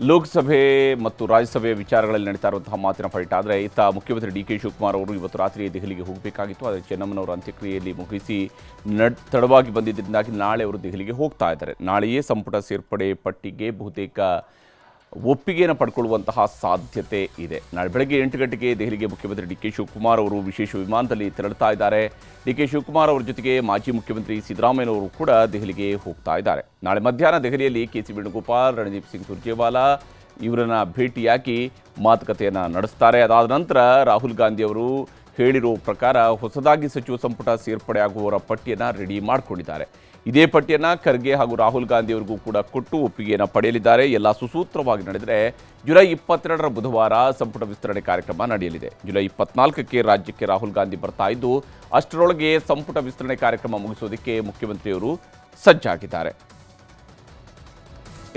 ಲೋಕಸಭೆ ಮತ್ತು ರಾಜ್ಯಸಭೆಯ ವಿಚಾರಗಳಲ್ಲಿ ನಡೀತಾ ಇರುವಂತಹ ಮಾತಿನ ಫೈಟ್. ಆದರೆ ಇತ್ತ ಮುಖ್ಯಮಂತ್ರಿ ಡಿ ಕೆ ಶಿವಕುಮಾರ್ ಅವರು ಇವತ್ತು ರಾತ್ರಿ ದೆಹಲಿಗೆ ಹೋಗಬೇಕಾಗಿತ್ತು. ಆದರೆ ಚೆನ್ನಮ್ಮನವರ ಅಂತ್ಯಕ್ರಿಯೆಯಲ್ಲಿ ಮುಗಿಸಿ ತಡವಾಗಿ ಬಂದಿದ್ದರಿಂದಾಗಿ ನಾಳೆ ಅವರು ದೆಹಲಿಗೆ ಹೋಗ್ತಾ ಇದ್ದಾರೆ. ನಾಳೆಯೇ ಸಂಪುಟ ಸೇರ್ಪಡೆ ಪಟ್ಟಿಗೆ ಬಹುತೇಕ ಒಪ್ಪಿಗೆಯನ್ನು ಪಡ್ಕೊಳ್ಳುವಂತಹ ಸಾಧ್ಯತೆ ಇದೆ. ನಾಳೆ ಬೆಳಗ್ಗೆ 8 ಗಂಟೆಗೆ ದೆಹಲಿಗೆ ಮುಖ್ಯಮಂತ್ರಿ ಡಿ ಕೆ ಶಿವಕುಮಾರ್ ಅವರು ವಿಶೇಷ ವಿಮಾನದಲ್ಲಿ ತೆರಳುತ್ತಾ ಇದ್ದಾರೆ. ಡಿ ಕೆ ಶಿವಕುಮಾರ್ ಅವರ ಜೊತೆಗೆ ಮಾಜಿ ಮುಖ್ಯಮಂತ್ರಿ ಸಿದ್ದರಾಮಯ್ಯನವರು ಕೂಡ ದೆಹಲಿಗೆ ಹೋಗ್ತಾ ಇದ್ದಾರೆ. ನಾಳೆ ಮಧ್ಯಾಹ್ನ ದೆಹಲಿಯಲ್ಲಿ ಕೆ.ಸಿ. ವೇಣುಗೋಪಾಲ್, ರಣದೀಪ್ ಸಿಂಗ್ ಸುರ್ಜೇವಾಲಾ ಇವರನ್ನ ಭೇಟಿಯಾಗಿ ಮಾತುಕತೆಯನ್ನು ನಡೆಸ್ತಾರೆ. ಅದಾದ ನಂತರ ರಾಹುಲ್ ಗಾಂಧಿ ಅವರು ಹೇಳಿರೋ ಪ್ರಕಾರ ಹೊಸದಾಗಿ ಸಚಿವ ಸಂಪುಟ ಸೇರ್ಪಡೆ ಆಗುವವರ ಪಟ್ಟಿಯನ್ನು ರೆಡಿ ಮಾಡಿಕೊಂಡಿದ್ದಾರೆ. ಇದೇ ಪಟ್ಟಿಯನ್ನು ಖರ್ಗೆ ಹಾಗೂ ರಾಹುಲ್ ಗಾಂಧಿ ಅವರಿಗೂ ಕೂಡ ಕೊಟ್ಟು ಒಪ್ಪಿಗೆಯನ್ನು ಪಡೆಯಲಿದ್ದಾರೆ. ಎಲ್ಲ ಸುಸೂತ್ರವಾಗಿ ನಡೆದರೆ ಜುಲೈ 22ರ ಬುಧವಾರ ಸಂಪುಟ ವಿಸ್ತರಣೆ ಕಾರ್ಯಕ್ರಮ ನಡೆಯಲಿದೆ. ಜುಲೈ 24ಕ್ಕೆ ರಾಜ್ಯಕ್ಕೆ ರಾಹುಲ್ ಗಾಂಧಿ ಬರ್ತಾ ಇದ್ದು, ಅಷ್ಟರೊಳಗೆ ಸಂಪುಟ ವಿಸ್ತರಣೆ ಕಾರ್ಯಕ್ರಮ ಮುಗಿಸೋದಕ್ಕೆ ಮುಖ್ಯಮಂತ್ರಿಯವರು ಸಜ್ಜಾಗಿದ್ದಾರೆ.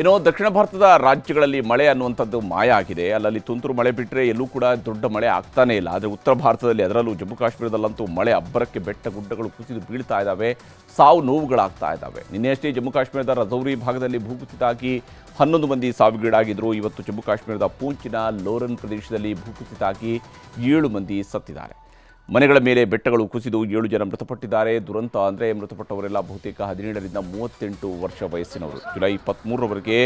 ಇನ್ನು ದಕ್ಷಿಣ ಭಾರತದ ರಾಜ್ಯಗಳಲ್ಲಿ ಮಳೆ ಅನ್ನುವಂಥದ್ದು ಮಾಯ ಆಗಿದೆ. ಅಲ್ಲಲ್ಲಿ ತುಂತುರು ಮಳೆ ಬಿಟ್ಟರೆ ಎಲ್ಲೂ ಕೂಡ ದೊಡ್ಡ ಮಳೆ ಆಗ್ತಾನೇ ಇಲ್ಲ. ಆದರೆ ಉತ್ತರ ಭಾರತದಲ್ಲಿ, ಅದರಲ್ಲೂ ಜಮ್ಮು ಕಾಶ್ಮೀರದಲ್ಲಂತೂ ಮಳೆ ಅಬ್ಬರಕ್ಕೆ ಬೆಟ್ಟ ಗುಡ್ಡಗಳು ಕುಸಿದು ಬೀಳ್ತಾ ಇದ್ದಾವೆ, ಸಾವು ನೋವುಗಳಾಗ್ತಾ ಇದ್ದಾವೆ. ನಿನ್ನೆಯಷ್ಟೇ ಜಮ್ಮು ಕಾಶ್ಮೀರದ ರಜೌರಿ ಭಾಗದಲ್ಲಿ ಭೂಕುಸಿತಾಗಿ 11 ಮಂದಿ ಸಾವಿಗೀಡಾಗಿದ್ದರು. ಇವತ್ತು ಜಮ್ಮು ಕಾಶ್ಮೀರದ ಪೂಂಚಿನ ಲೋರನ್ ಪ್ರದೇಶದಲ್ಲಿ ಭೂಕುಸಿತಾಗಿ 7 ಮಂದಿ ಸತ್ತಿದ್ದಾರೆ. ಮನೆಗಳ ಮೇಲೆ ಬೆಟ್ಟಗಳು ಕುಸಿದು 7 ಜನ ಮೃತಪಟ್ಟಿದ್ದಾರೆ. ದುರಂತ ಅಂದರೆ ಮೃತಪಟ್ಟವರೆಲ್ಲ ಬಹುತೇಕ 17ರಿಂದ 38 ವರ್ಷ ವಯಸ್ಸಿನವರು. ಜುಲೈ 23ರವರೆಗೆ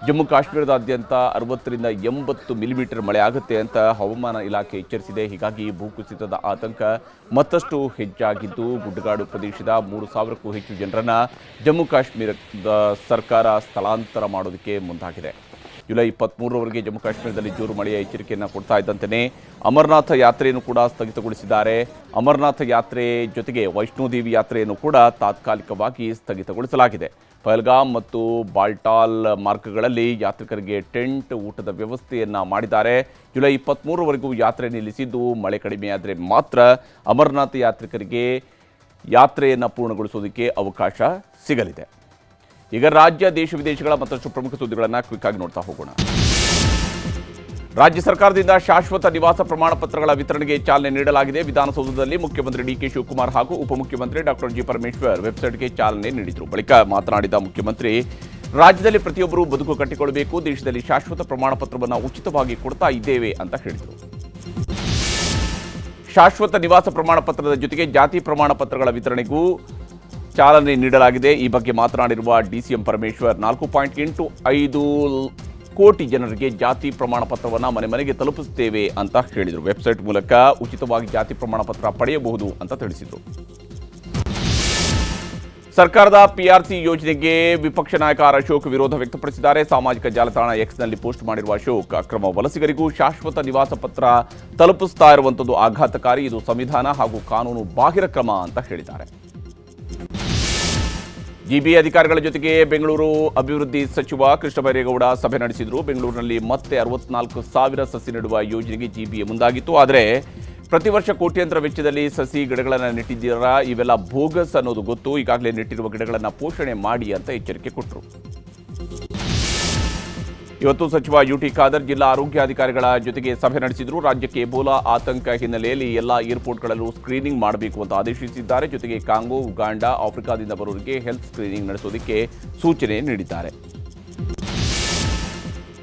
ಜಮ್ಮು ಕಾಶ್ಮೀರದಾದ್ಯಂತ 60ರಿಂದ 80 ಮಿಲಿಮೀಟರ್ ಮಳೆ ಆಗುತ್ತೆ ಅಂತ ಹವಾಮಾನ ಇಲಾಖೆ ಎಚ್ಚರಿಸಿದೆ. ಹೀಗಾಗಿ ಭೂಕುಸಿತದ ಆತಂಕ ಮತ್ತಷ್ಟು ಹೆಚ್ಚಾಗಿದ್ದು, ಗುಡ್ಡಗಾಡು ಪ್ರದೇಶದ 3000ಕ್ಕೂ ಹೆಚ್ಚು ಜನರನ್ನು ಜಮ್ಮು ಕಾಶ್ಮೀರದ ಸರ್ಕಾರ ಸ್ಥಳಾಂತರ ಮಾಡೋದಕ್ಕೆ ಮುಂದಾಗಿದೆ. ಜುಲೈ 23ರವರೆಗೆ ಜಮ್ಮು ಕಾಶ್ಮೀರದಲ್ಲಿ ಜೋರು ಮಳೆಯ ಎಚ್ಚರಿಕೆಯನ್ನು ಕೊಡ್ತಾ ಇದ್ದಂತೆಯೇ ಅಮರನಾಥ ಯಾತ್ರೆಯನ್ನು ಕೂಡ ಸ್ಥಗಿತಗೊಳಿಸಿದ್ದಾರೆ. ಅಮರನಾಥ ಯಾತ್ರೆ ಜೊತೆಗೆ ವೈಷ್ಣೋದೇವಿ ಯಾತ್ರೆಯನ್ನು ಕೂಡ ತಾತ್ಕಾಲಿಕವಾಗಿ ಸ್ಥಗಿತಗೊಳಿಸಲಾಗಿದೆ. ಪಹಲ್ಗಾಮ್ ಮತ್ತು ಬಾಲ್ಟಾಲ್ ಮಾರ್ಗಗಳಲ್ಲಿ ಯಾತ್ರಿಕರಿಗೆ ಟೆಂಟ್, ಊಟದ ವ್ಯವಸ್ಥೆಯನ್ನು ಮಾಡಿದ್ದಾರೆ. ಜುಲೈ 23ರವರೆಗೂ ಯಾತ್ರೆ ನಿಲ್ಲಿಸಿದ್ದು, ಮಳೆ ಕಡಿಮೆಯಾದರೆ ಮಾತ್ರ ಅಮರನಾಥ ಯಾತ್ರಿಕರಿಗೆ ಯಾತ್ರೆಯನ್ನು ಪೂರ್ಣಗೊಳಿಸೋದಕ್ಕೆ ಅವಕಾಶ ಸಿಗಲಿದೆ. ಈಗ ರಾಜ್ಯ, ದೇಶ ವಿದೇಶಗಳ ಮತ್ತಷ್ಟು ಪ್ರಮುಖ ಸುದ್ದಿಗಳನ್ನು ಕ್ವಿಕ್ ಆಗಿ ನೋಡ್ತಾ ಹೋಗೋಣ. ರಾಜ್ಯ ಸರ್ಕಾರದಿಂದ ಶಾಶ್ವತ ನಿವಾಸ ಪ್ರಮಾಣ ಪತ್ರಗಳ ವಿತರಣೆಗೆ ಚಾಲನೆ ನೀಡಲಾಗಿದೆ. ವಿಧಾನಸೌಧದಲ್ಲಿ ಮುಖ್ಯಮಂತ್ರಿ ಡಿ ಕೆ ಶಿವಕುಮಾರ್ ಹಾಗೂ ಉಪಮುಖ್ಯಮಂತ್ರಿ ಡಾಕ್ಟರ್ ಜಿ. ಪರಮೇಶ್ವರ್ ವೆಬ್ಸೈಟ್ಗೆ ಚಾಲನೆ ನೀಡಿದರು. ಬಳಿಕ ಮಾತನಾಡಿದ ಮುಖ್ಯಮಂತ್ರಿ, ರಾಜ್ಯದಲ್ಲಿ ಪ್ರತಿಯೊಬ್ಬರೂ ಬದುಕು ಕಟ್ಟಿಕೊಳ್ಳಬೇಕು, ದೇಶದಲ್ಲಿ ಶಾಶ್ವತ ಪ್ರಮಾಣ ಪತ್ರವನ್ನು ಉಚಿತವಾಗಿ ಕೊಡ್ತಾ ಇದ್ದೇವೆ ಅಂತ ಹೇಳಿದರು. ಶಾಶ್ವತ ನಿವಾಸ ಪ್ರಮಾಣ ಪತ್ರದ ಜೊತೆಗೆ ಜಾತಿ ಪ್ರಮಾಣ ಪತ್ರಗಳ ವಿತರಣೆಗೂ ಚಾಲನೆ ನೀಡಲಾಗಿದೆ. ಈ ಬಗ್ಗೆ ಮಾತನಾಡಿರುವ ಡಿಸಿಎಂ ಪರಮೇಶ್ವರ್, 4.85 ಕೋಟಿ ಜನರಿಗೆ ಜಾತಿ ಪ್ರಮಾಣ ಪತ್ರವನ್ನು ಮನೆ ಮನೆಗೆ ತಲುಪಿಸುತ್ತೇವೆ ಅಂತ ಹೇಳಿದರು. ವೆಬ್ಸೈಟ್ ಮೂಲಕ ಉಚಿತವಾಗಿ ಜಾತಿ ಪ್ರಮಾಣ ಪತ್ರ ಪಡೆಯಬಹುದು ಅಂತ ತಿಳಿಸಿದರು. ಸರ್ಕಾರದ ಪಿಆರ್ಸಿ ಯೋಜನೆಗೆ ವಿಪಕ್ಷ ನಾಯಕ ಆರ್ ಅಶೋಕ್ ವಿರೋಧ ವ್ಯಕ್ತಪಡಿಸಿದ್ದಾರೆ. ಸಾಮಾಜಿಕ ಜಾಲತಾಣ ಎಕ್ಸ್ನಲ್ಲಿ ಪೋಸ್ಟ್ ಮಾಡಿರುವ ಅಶೋಕ್, ಅಕ್ರಮ ವಲಸಿಗರಿಗೂ ಶಾಶ್ವತ ನಿವಾಸ ಪತ್ರ ತಲುಪಿಸ್ತಾ ಇರುವಂಥದ್ದು ಆಘಾತಕಾರಿ, ಇದು ಸಂವಿಧಾನ ಹಾಗೂ ಕಾನೂನು ಬಾಹಿರ ಕ್ರಮ ಅಂತ ಹೇಳಿದ್ದಾರೆ. ಜಿಬಿಎ ಅಧಿಕಾರಿಗಳ ಜೊತೆಗೆ ಬೆಂಗಳೂರು ಅಭಿವೃದ್ಧಿ ಸಚಿವ ಕೃಷ್ಣ ಬೈರೇಗೌಡ ಸಭೆ ನಡೆಸಿದರು. ಬೆಂಗಳೂರಿನಲ್ಲಿ ಮತ್ತೆ 64,000 ಸಸಿ ನೆಡುವ ಯೋಜನೆಗೆ ಜಿಬಿಎ ಮುಂದಾಗಿತ್ತು. ಆದರೆ ಪ್ರತಿ ವರ್ಷ ಕೋಟ್ಯಾಂತರ ವೆಚ್ಚದಲ್ಲಿ ಸಸಿ ಗಿಡಗಳನ್ನು ನೆಟ್ಟಿದ್ದೀರಾ, ಇವೆಲ್ಲ ಬೋಗಸ್ ಅನ್ನೋದು ಗೊತ್ತು, ಈಗಾಗಲೇ ನೆಟ್ಟಿರುವ ಗಿಡಗಳನ್ನು ಪೋಷಣೆ ಮಾಡಿ ಅಂತ ಎಚ್ಚರಿಕೆ ಕೊಟ್ಟರು. ಇವತ್ತು ಸಚಿವ ಯುಟಿ ಖಾದರ್ ಜಿಲ್ಲಾ ಆರೋಗ್ಯಾಧಿಕಾರಿಗಳ ಜೊತೆಗೆ ಸಭೆ ನಡೆಸಿದರು. ರಾಜ್ಯಕ್ಕೆ ಎಬೋಲಾ ಆತಂಕ ಹಿನ್ನೆಲೆಯಲ್ಲಿ ಎಲ್ಲ ಏರ್ಪೋರ್ಟ್ಗಳಲ್ಲೂ ಸ್ಕ್ರೀನಿಂಗ್ ಮಾಡಬೇಕು ಅಂತ ಆದೇಶಿಸಿದ್ದಾರೆ. ಜೊತೆಗೆ ಕಾಂಗೋ, ಉಗಾಂಡ, ಆಫ್ರಿಕಾದಿಂದ ಬರೋರಿಗೆ ಹೆಲ್ತ್ ಸ್ಕ್ರೀನಿಂಗ್ ನಡೆಸೋದಕ್ಕೆ ಸೂಚನೆ ನೀಡಿದ್ದಾರೆ.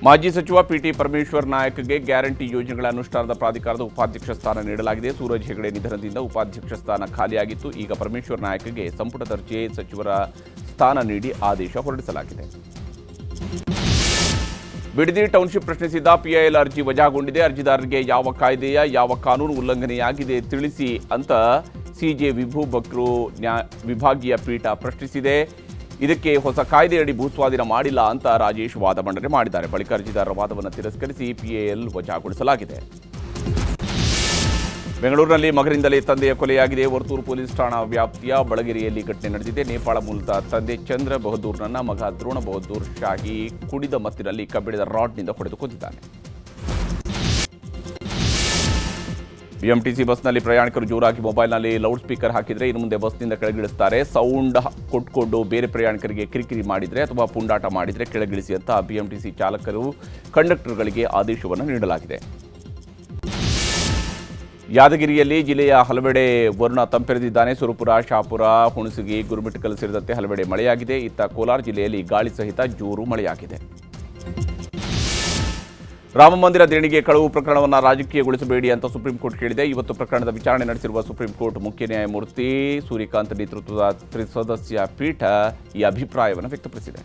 ಮಾಜಿ ಸಚಿವ ಪಿಟಿ ಪರಮೇಶ್ವರ್ ನಾಯಕ್ಗೆ ಗ್ಯಾರಂಟಿ ಯೋಜನೆಗಳ ಅನುಷ್ಠಾನದ ಪ್ರಾಧಿಕಾರದ ಉಪಾಧ್ಯಕ್ಷ ಸ್ಥಾನ ನೀಡಲಾಗಿದೆ. ಸೂರಜ್ ಹೆಗಡೆ ನಿಧನದಿಂದ ಉಪಾಧ್ಯಕ್ಷ ಸ್ಥಾನ ಖಾಲಿಯಾಗಿತ್ತು. ಈಗ ಪರಮೇಶ್ವರ್ ನಾಯಕ್ಗೆ ಸಂಪುಟ ದರ್ಜೆ ಸಚಿವರ ಸ್ಥಾನ ನೀಡಿ ಆದೇಶ ಹೊರಡಿಸಲಾಗಿದೆ. ಬಿಡದಿ ಟೌನ್ಶಿಪ್ ಪ್ರಶ್ನಿಸಿದ್ದ ಪಿಐಎಲ್ ಅರ್ಜಿ ವಜಾಗೊಂಡಿದೆ. ಅರ್ಜಿದಾರರಿಗೆ ಯಾವ ಕಾಯ್ದೆಯ ಯಾವ ಕಾನೂನು ಉಲ್ಲಂಘನೆಯಾಗಿದೆ ತಿಳಿಸಿ ಅಂತ ಸಿಜೆ ವಿಭು ಬಕ್ರು ವಿಭಾಗೀಯ ಪೀಠ ಪ್ರಶ್ನಿಸಿದೆ. ಇದಕ್ಕೆ ಹೊಸ ಕಾಯ್ದೆಯಡಿ ಭೂಸ್ವಾಧೀನ ಮಾಡಿಲ್ಲ ಅಂತ ರಾಜೇಶ್ ವಾದ ಮಂಡನೆ ಮಾಡಿದ್ದಾರೆ. ಬಳಿಕ ಅರ್ಜಿದಾರರ ವಾದವನ್ನು ತಿರಸ್ಕರಿಸಿ ಪಿಐಎಲ್ ವಜಾಗೊಳಿಸಲಾಗಿದೆ. ಬೆಂಗಳೂರಿನಲ್ಲಿ ಮಗನಿಂದಲೇ ತಂದೆಯ ಕೊಲೆಯಾಗಿದೆ. ವರ್ತೂರು ಪೊಲೀಸ್ ಠಾಣಾ ವ್ಯಾಪ್ತಿಯ ಬಳಗೆರೆಯಲ್ಲಿ ಘಟನೆ ನಡೆದಿದೆ. ನೇಪಾಳ ಮೂಲದ ತಂದೆ ಚಂದ್ರ ಬಹದ್ದೂರ್ನನ್ನ ಮಗ ದ್ರೋಣ ಬಹದ್ದೂರ್ ಶಾಹಿ ಕುಡಿದ ಮತ್ತಿನಲ್ಲಿ ಕಬ್ಬಿಣದ ರಾಡ್ನಿಂದ ಹೊಡೆದು ಕೊಂದಿದ್ದಾನೆ. ಬಿಎಂಟಿಸಿ ಬಸ್ನಲ್ಲಿ ಪ್ರಯಾಣಿಕರು ಜೋರಾಗಿ ಮೊಬೈಲ್ನಲ್ಲಿ ಲೌಡ್ ಸ್ಪೀಕರ್ ಹಾಕಿದರೆ ಇನ್ನು ಮುಂದೆ ಬಸ್ನಿಂದ ಕೆಳಗಿಳಿಸ್ತಾರೆ. ಸೌಂಡ್ ಕೊಟ್ಕೊಂಡು ಬೇರೆ ಪ್ರಯಾಣಿಕರಿಗೆ ಕಿರಿಕಿರಿ ಮಾಡಿದರೆ ಅಥವಾ ಪುಂಡಾಟ ಮಾಡಿದರೆ ಕೆಳಗಿಳಿಸಿ ಅಂತ ಬಿಎಂಟಿಸಿ ಚಾಲಕರು, ಕಂಡಕ್ಟರ್ಗಳಿಗೆ ಆದೇಶವನ್ನು ನೀಡಲಾಗಿದೆ. ಯಾದಗಿರಿಯಲ್ಲಿ ಜಿಲ್ಲೆಯ ಹಲವೆಡೆ ವರುಣ ತಂಪೆರೆದಿದ್ದಾನೆ. ಸುರಪುರ, ಶಾಪುರ, ಹುಣಸಗಿ, ಗುರುಮಿಠಕಲ್ ಸೇರಿದಂತೆ ಹಲವೆಡೆ ಮಳೆಯಾಗಿದೆ. ಇತ್ತ ಕೋಲಾರ ಜಿಲ್ಲೆಯಲ್ಲಿ ಗಾಳಿ ಸಹಿತ ಜೋರು ಮಳೆಯಾಗಿದೆ. ರಾಮಮಂದಿರ ದೇಣಿಗೆ ಕಳವು ಪ್ರಕರಣವನ್ನು ರಾಜಕೀಯಗೊಳಿಸಬೇಡಿ ಅಂತ ಸುಪ್ರೀಂ ಕೋರ್ಟ್ ಕೇಳಿದೆ. ಇವತ್ತು ಪ್ರಕರಣದ ವಿಚಾರಣೆ ನಡೆಸಿರುವ ಸುಪ್ರೀಂ ಕೋರ್ಟ್ ಮುಖ್ಯ ನ್ಯಾಯಮೂರ್ತಿ ಸೂರ್ಯಕಾಂತ್ ನೇತೃತ್ವದ ತ್ರಿಸದಸ್ಯ ಪೀಠ ಈ ಅಭಿಪ್ರಾಯವನ್ನು ವ್ಯಕ್ತಪಡಿಸಿದೆ.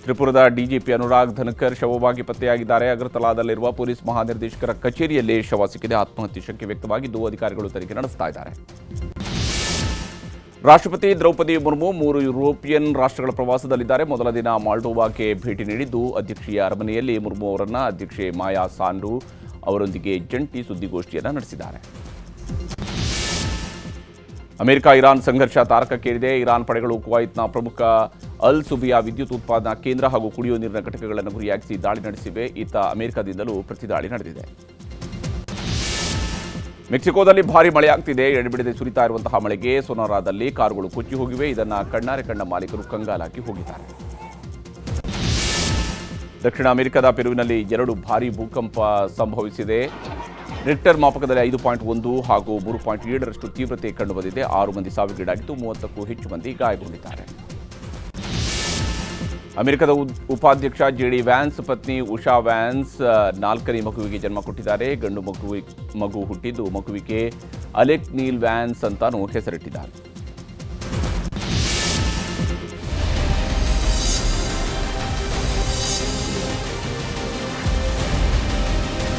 ತ್ರಿಪುರದ ಡಿಜಿಪಿ ಅನುರಾಗ್ ಧನ್ಕರ್ ಶವವಾಗಿ ಪತ್ತೆಯಾಗಿದ್ದಾರೆ. ಅಗರ್ತಲಾದಲ್ಲಿರುವ ಪೊಲೀಸ್ ಮಹಾನಿರ್ದೇಶಕರ ಕಚೇರಿಯಲ್ಲಿ ಶವ ಸಿಕ್ಕಿದೆ. ಆತ್ಮಹತ್ಯೆ ಶಂಕೆ ವ್ಯಕ್ತವಾಗಿದ್ದು ಅಧಿಕಾರಿಗಳು ತನಿಖೆ ನಡೆಸ್ತಾ ಇದ್ದಾರೆ. ರಾಷ್ಟ್ರಪತಿ ದ್ರೌಪದಿ ಮುರ್ಮು 3 ಯುರೋಪಿಯನ್ ರಾಷ್ಟ್ರಗಳ ಪ್ರವಾಸದಲ್ಲಿದ್ದಾರೆ. ಮೊದಲ ದಿನ ಮಾಲ್ಡೋವಾಗೆ ಭೇಟಿ ನೀಡಿದ್ದು ಅಧ್ಯಕ್ಷೀಯ ಅರಮನೆಯಲ್ಲಿ ಮುರ್ಮು ಅವರನ್ನು ಅಧ್ಯಕ್ಷೆ ಮಾಯಾ ಸಾಂಡು ಅವರೊಂದಿಗೆ ಜಂಟಿ ಸುದ್ದಿಗೋಷ್ಠಿಯನ್ನು ನಡೆಸಿದ್ದಾರೆ. ಅಮೆರಿಕ ಇರಾನ್ ಸಂಘರ್ಷ ತಾರಕಕ್ಕೇರಿದೆ. ಇರಾನ್ ಪಡೆಗಳು ಕುವೈತ್ನ ಪ್ರಮುಖ ಅಲ್ ಸುಬಿಯಾ ವಿದ್ಯುತ್ ಉತ್ಪಾದನಾ ಕೇಂದ್ರ ಹಾಗೂ ಕುಡಿಯುವ ನೀರಿನ ಘಟಕಗಳನ್ನು ಗುರಿಯಾಗಿಸಿ ದಾಳಿ ನಡೆಸಿವೆ. ಇತ್ತ ಅಮೆರಿಕದಿಂದಲೂ ಪ್ರತಿದಾಳಿ ನಡೆದಿದೆ. ಮೆಕ್ಸಿಕೋದಲ್ಲಿ ಭಾರೀ ಮಳೆಯಾಗ್ತಿದೆ. ಎಡೆಬಿಡದೆ ಸುರಿತಾ ಇರುವಂತಹ ಮಳೆಗೆ ಸೊನಾರಾದಲ್ಲಿ ಕಾರುಗಳು ಕೊಚ್ಚಿ ಹೋಗಿವೆ. ಇದನ್ನು ಕಣ್ಣಾರೆ ಕಂಡ ಮಾಲೀಕರು ಕಂಗಾಲಾಗಿ ಹೋಗಿದ್ದಾರೆ. ದಕ್ಷಿಣ ಅಮೆರಿಕದ ಪೆರುವಿನಲ್ಲಿ 2 ಭಾರೀ ಭೂಕಂಪ ಸಂಭವಿಸಿದೆ. ರಿಕ್ಟರ್ ಮಾಪಕದಲ್ಲಿ 5.1 ಹಾಗೂ 3.7ರಷ್ಟು ತೀವ್ರತೆ ಕಂಡುಬಂದಿದೆ. 6 ಮಂದಿ ಸಾವಿಗೀಡಾಗಿದ್ದು 30ಕ್ಕೂ ಹೆಚ್ಚು ಮಂದಿ ಗಾಯಗೊಂಡಿದ್ದಾರೆ. ಅಮೆರಿಕದ ಉಪಾಧ್ಯಕ್ಷ ಜೆಡಿ ವ್ಯಾನ್ಸ್ ಪತ್ನಿ ಉಷಾ ವ್ಯಾನ್ಸ್ 4ನೇ ಮಗುವಿಗೆ ಜನ್ಮ ಕೊಟ್ಟಿದ್ದಾರೆ. ಗಂಡು ಮಗು ಹುಟ್ಟಿದ್ದು ಮಗುವಿಗೆ ಅಲೆಕ್ ನೀಲ್ ವ್ಯಾನ್ಸ್ ಅಂತಾನೂ ಹೆಸರಿಟ್ಟಿದ್ದಾರೆ.